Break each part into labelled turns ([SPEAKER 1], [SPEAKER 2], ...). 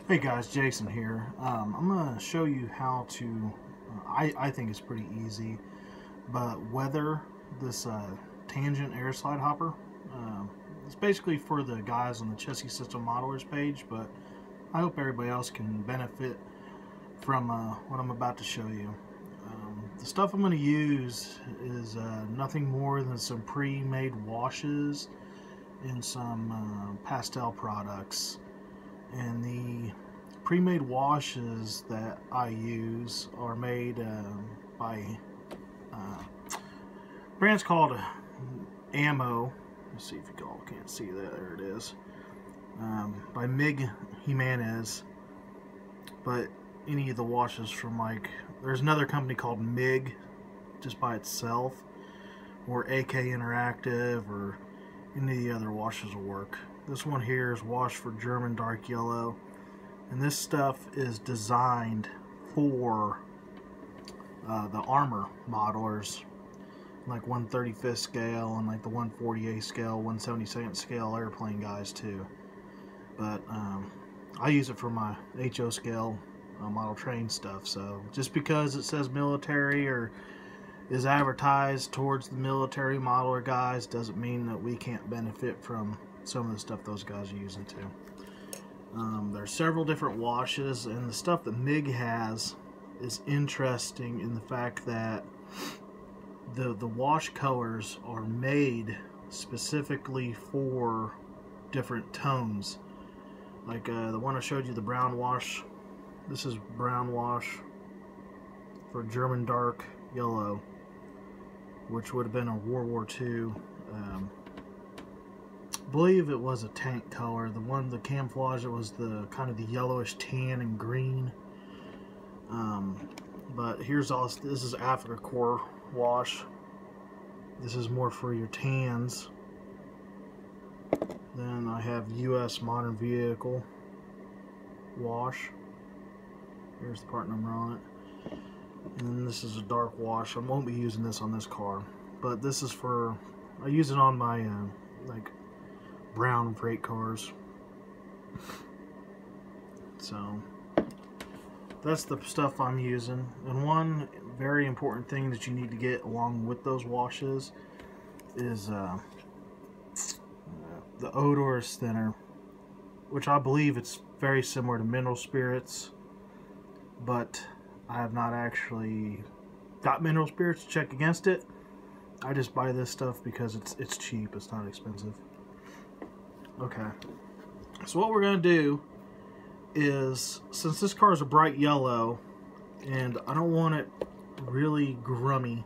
[SPEAKER 1] Hey guys, Jason here. I'm going to show you how to, I think it's pretty easy, but weather this tangent air slide hopper. It's basically for the guys on the Chassis System Modelers page, but I hope everybody else can benefit from what I'm about to show you. The stuff I'm going to use is nothing more than some pre-made washes and some pastel products. And the pre-made washes that I use are made by brands called Ammo. Let's see if you all can't see that. There it is. By Mig Jimenez. But any of the washes from, like, there's another company called Mig just by itself, or AK Interactive, or any of the other washes will work. This one here is washed for German dark yellow, and this stuff is designed for the armor modelers, like 1/35th scale and like the 1/48 scale, 1/72nd scale airplane guys too. But I use it for my HO scale model train stuff. So just because it says military or is advertised towards the military modeler guys doesn't mean that we can't benefit from some of the stuff those guys are using too. There's several different washes, and the stuff that Mig has is interesting in the fact that the wash colors are made specifically for different tones. Like the one I showed you, the brown wash. This is brown wash for German dark yellow, which would have been a World War II. I believe it was a tank color. The camouflage, it was the kind of the yellowish tan and green. But here's all. This is Africa Core wash. This is more for your tans. Then I have US Modern Vehicle wash. Here's the part number on it. And then this is a dark wash. I won't be using this on this car, but this is for, I use it on my like brown freight cars. So that's the stuff I'm using. And one very important thing that you need to get along with those washes is the Odorous Thinner, which I believe it's very similar to mineral spirits, but I have not actually got mineral spirits to check against it. I just buy this stuff because it's cheap, it's not expensive. Okay, so what we're going to do is, since this car is a bright yellow, and I don't want it really grummy,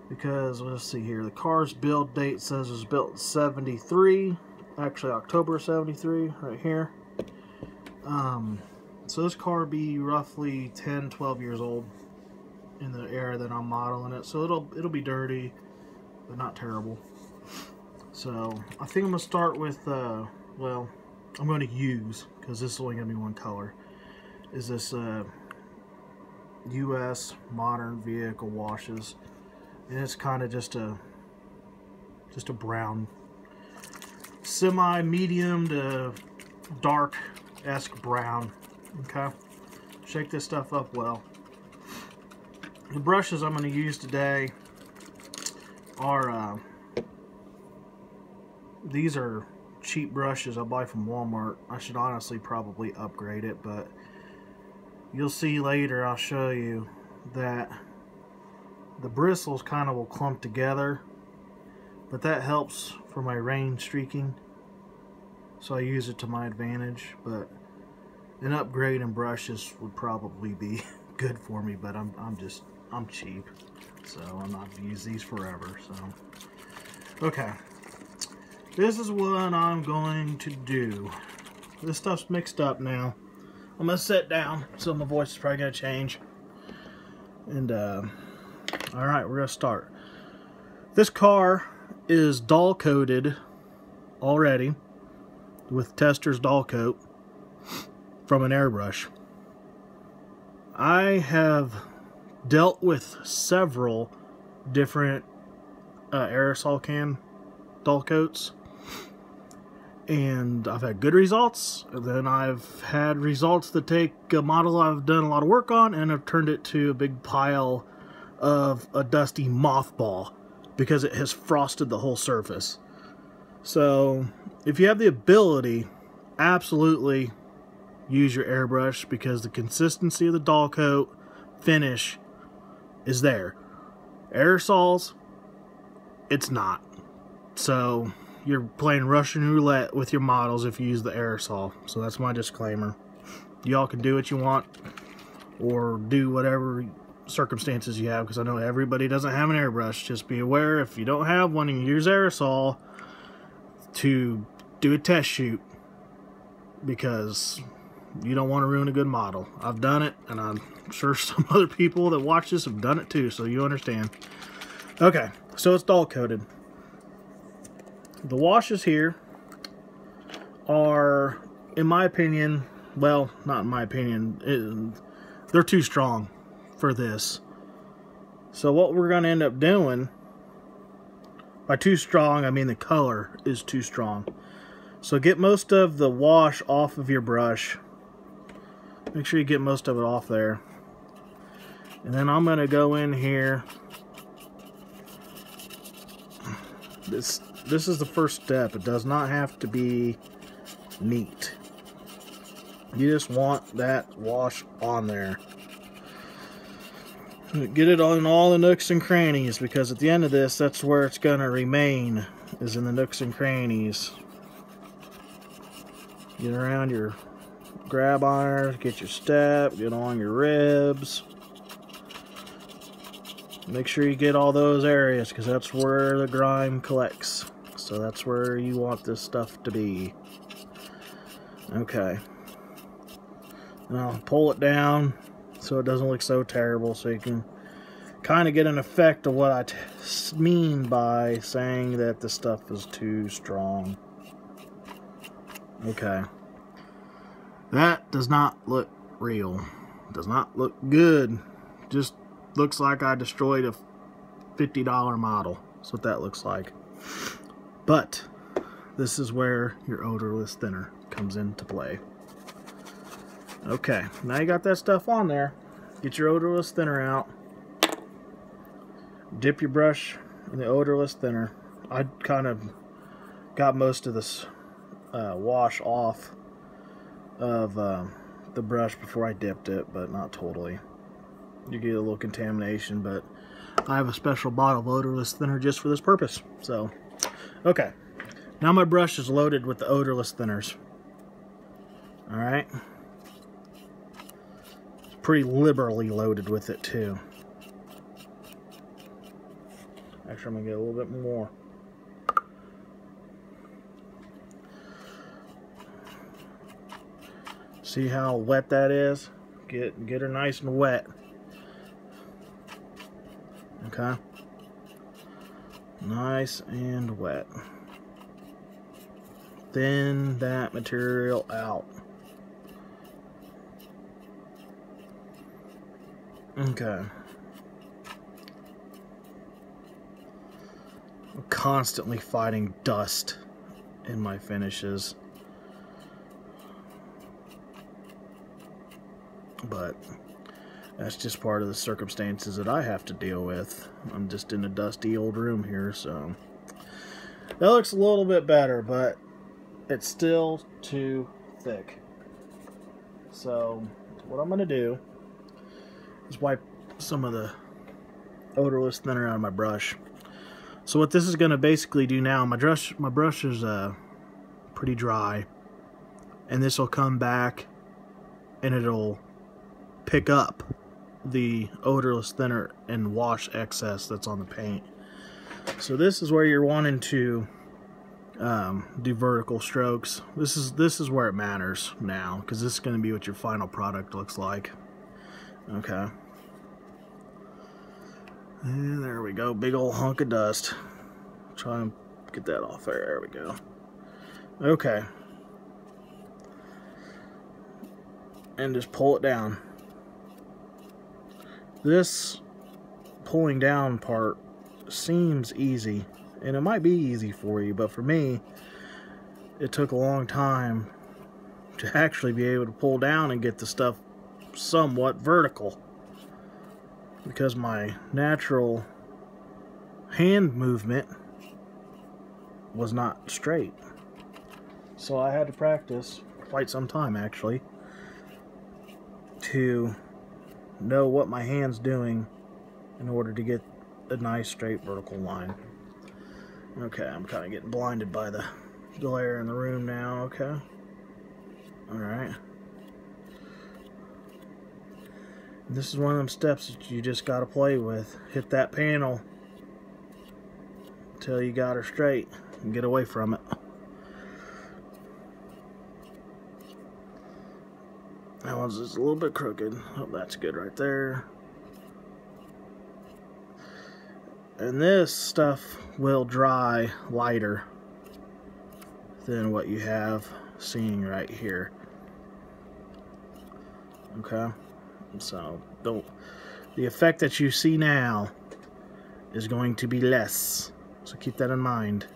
[SPEAKER 1] because let's see here, the car's build date says it was built in 73, actually October 73, right here. So this car will be roughly 10-12 years old in the era that I'm modeling it, so it'll be dirty, but not terrible. So I think I'm gonna start with well, I'm going to use, because this is only gonna be one color, is this US Modern Vehicle washes, and it's kind of just a brown, semi-medium to dark-esque brown. Okay, shake this stuff up well. The brushes I'm going to use today are these are cheap brushes I buy from Walmart. I should honestly probably upgrade it, but you'll see later, I'll show you that the bristles kind of will clump together, but that helps for my rain streaking, so I use it to my advantage. But an upgrade in brushes would probably be good for me, but I'm cheap, so I'm not gonna use these forever. So okay, this is what I'm going to do. This stuff's mixed up now. I'm gonna sit down, so my voice is probably gonna change. And alright, we're gonna start. This car is dull coated already with Tester's dull coat from an airbrush. I have dealt with several different aerosol can dull coats, And I've had good results. And then I've had results that take a model I've done a lot of work on and have turned it to a big pile of a dusty mothball because it has frosted the whole surface. So if you have the ability, absolutely use your airbrush, because the consistency of the dull coat finish is there. Aerosols, it's not. So you're playing Russian roulette with your models if you use the aerosol. So that's my disclaimer. Y'all can do what you want or do whatever circumstances you have, because I know everybody doesn't have an airbrush. Just be aware, if you don't have one and you use aerosol, to do a test shoot, because you don't want to ruin a good model. I've done it, and I'm sure some other people that watch this have done it too, so you understand. Okay, so it's dull coated. The washes here are, in my opinion, well, not in my opinion, they're too strong for this. So what we're going to end up doing, by too strong, I mean the color is too strong. So get most of the wash off of your brush. Make sure you get most of it off there. And then I'm going to go in here. This is the first step. It does not have to be neat. You just want that wash on there. Get it on all the nooks and crannies, because at the end of this, that's where it's going to remain, is in the nooks and crannies. Get around your grab irons, get your step, get on your ribs. Make sure you get all those areas, because that's where the grime collects. So that's where you want this stuff to be. Okay. Now pull it down so it doesn't look so terrible, so you can kind of get an effect of what I mean by saying that the stuff is too strong. Okay. That does not look real. Does not look good. Just looks like I destroyed a $50 model. That's what that looks like. But this is where your odorless thinner comes into play. Okay, now you got that stuff on there. Get your odorless thinner out. Dip your brush in the odorless thinner. I kind of got most of this wash off of the brush before I dipped it, but not totally. You get a little contamination, but I have a special bottle of odorless thinner just for this purpose. So, okay. Now my brush is loaded with the odorless thinners. Alright. Pretty liberally loaded with it too. Actually, I'm going to get a little bit more. See how wet that is? Get her nice and wet. Okay. Nice and wet. Thin that material out. Okay. I'm constantly fighting dust in my finishes. But that's just part of the circumstances that I have to deal with. I'm just in a dusty old room here, so that looks a little bit better, but it's still too thick. So what I'm going to do is wipe some of the odorless thinner out of my brush. So what this is going to basically do now, my brush is pretty dry, and this will come back and it'll pick up the odorless thinner and wash excess that's on the paint. So this is where you're wanting to do vertical strokes. This is where it matters now, because this is going to be what your final product looks like. Okay. And there we go, big old hunk of dust. Try and get that off there. There we go. Okay. And just pull it down. This pulling down part seems easy, and it might be easy for you, but for me, it took a long time to actually be able to pull down and get the stuff somewhat vertical, because my natural hand movement was not straight. So I had to practice for quite some time, actually, to know what my hand's doing in order to get a nice straight vertical line. Okay, I'm kind of getting blinded by the glare in the room now. Okay, alright. This is one of them steps that you just got to play with. Hit that panel until you got her straight and get away from it. That one's just a little bit crooked. Oh, that's good right there. And this stuff will dry lighter than what you have seeing right here. Okay, so the effect that you see now is going to be less, so keep that in mind,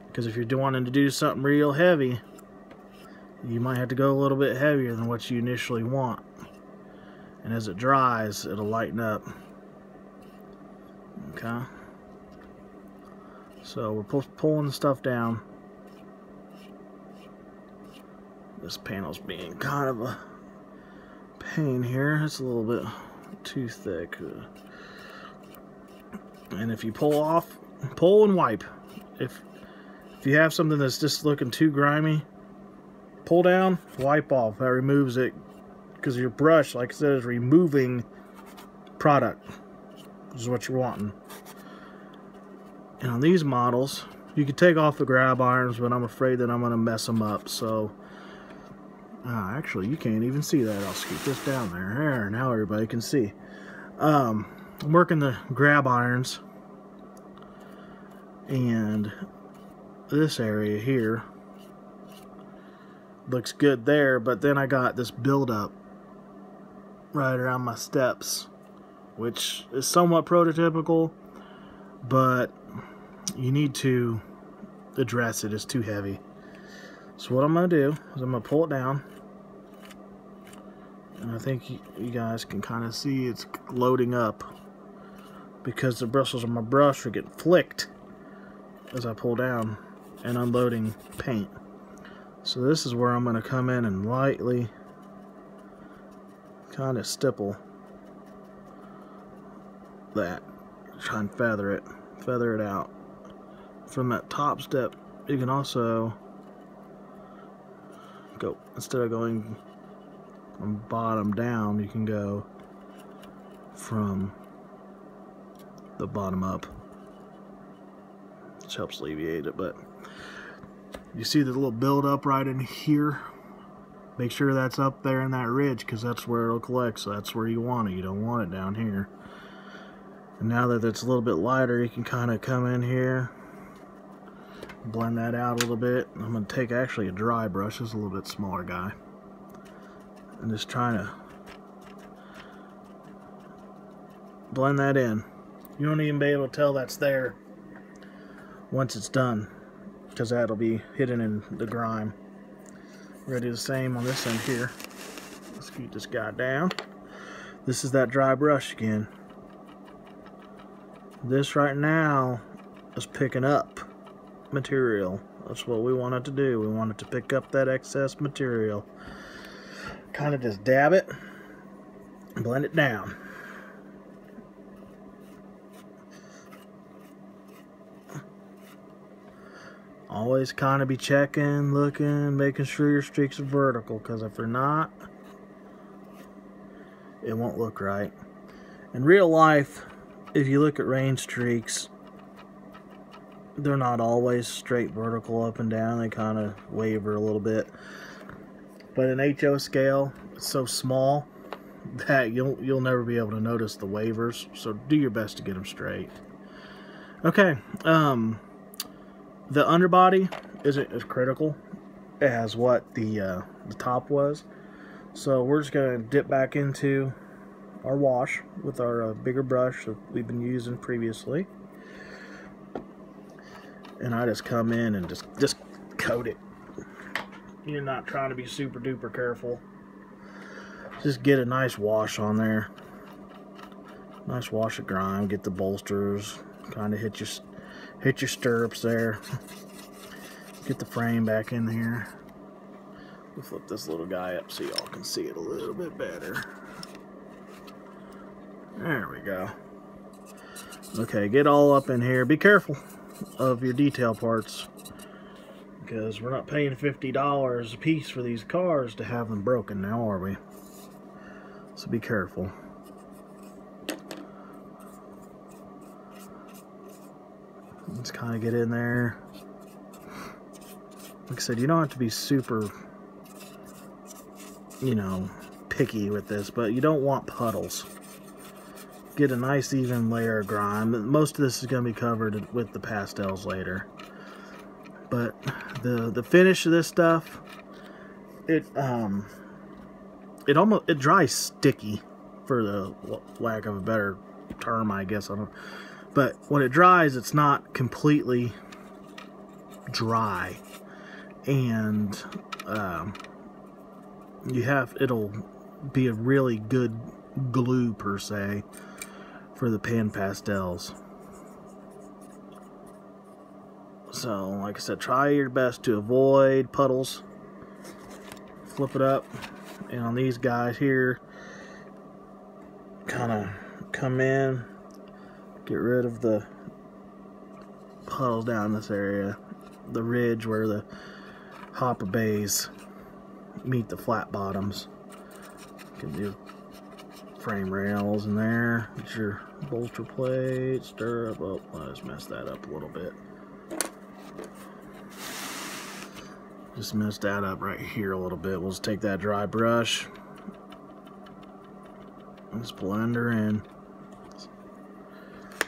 [SPEAKER 1] because if you're wanting to do something real heavy, you might have to go a little bit heavier than what you initially want, and as it dries, it'll lighten up. Okay, so we're pulling the stuff down. This panel's being kind of a pain here. It's a little bit too thick, and if you pull and wipe. If you have something that's just looking too grimy, pull down, wipe off. That removes it, because your brush, like I said, is removing product, which is what you're wanting. And on these models, you can take off the grab irons, but I'm afraid that I'm going to mess them up. So, actually, you can't even see that. I'll scoot this down there. There, now everybody can see. I'm working the grab irons, and this area here looks good there, but then I got this buildup right around my steps, which is somewhat prototypical, but you need to address it. It's too heavy. So what I'm going to do is I'm going to pull it down, and I think you guys can kind of see it's loading up, because the bristles of my brush are getting flicked as I pull down and unloading paint. So this is where I'm going to come in and lightly kind of stipple that, try and feather it out. From that top step, you can also go, instead of going from bottom down, you can go from the bottom up, which helps alleviate it. But you see the little build up right in here? Make sure that's up there in that ridge, because that's where it'll collect. So that's where you want it. You don't want it down here. And now that it's a little bit lighter, you can kind of come in here, blend that out a little bit. I'm going to take actually a dry brush. This is a little bit smaller guy, and just trying to blend that in. You won't even be able to tell that's there once it's done, because that'll be hidden in the grime. We're going to do the same on this end here. Let's scoot this guy down. This is that dry brush again. This right now is picking up material. That's what we want it to do. We want it to pick up that excess material. Kind of just dab it and blend it down. Always kind of be checking, looking, making sure your streaks are vertical, because if they're not, it won't look right. In real life, if you look at rain streaks, they're not always straight vertical up and down. They kind of waver a little bit. But in HO scale, it's so small that you'll never be able to notice the wavers. So do your best to get them straight. Okay, the underbody isn't as critical as what the top was. So we're just going to dip back into our wash with our bigger brush that we've been using previously. And I just come in and just coat it you're not trying to be super duper careful. Just get a nice wash on there. Nice wash of grime. Get the bolsters. Kind of hit your stirrups there. Get the frame back in here. We'll flip this little guy up so y'all can see it a little bit better. There we go. Okay, get all up in here. Be careful of your detail parts, because we're not paying $50 a piece for these cars to have them broken now, are we? So be careful. Let's kind of get in there. Like I said, you don't have to be super, you know, picky with this, but you don't want puddles. Get a nice even layer of grime. Most of this is going to be covered with the pastels later. But the finish of this stuff, it dries sticky, for the lack of a better term, I guess. I don't. But when it dries, it's not completely dry, and it'll be a really good glue per se for the pan pastels. So, like I said, try your best to avoid puddles. Flip it up, and on these guys here, kind of come in, get rid of the puddles down this area, the ridge where the hopper bays meet the flat bottoms. Get your frame rails in there, get your bolster plate, stirrup. Oh, I just messed that up a little bit. Just messed that up right here a little bit. We'll just take that dry brush, let's blend her in.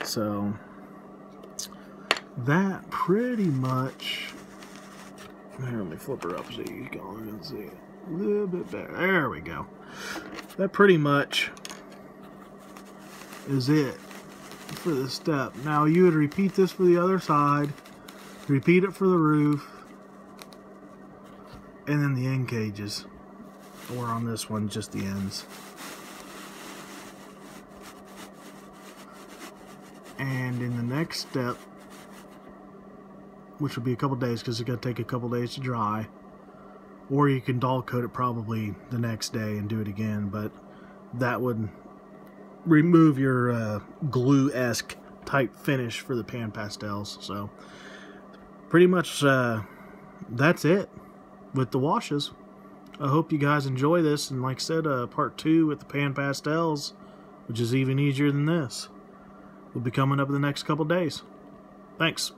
[SPEAKER 1] So that pretty much, here, let me flip her up so you can see it a little bit better. There we go. That pretty much is it for this step. Now you would repeat this for the other side, repeat it for the roof, and then the end cages, or on this one just the ends. And in the next step, which will be a couple days because it's going to take a couple days to dry, or you can dull coat it probably the next day and do it again, but that would remove your glue-esque type finish for the pan pastels. So pretty much that's it with the washes. I hope you guys enjoy this, and like I said, part 2 with the pan pastels, which is even easier than this, will be coming up in the next couple days. Thanks.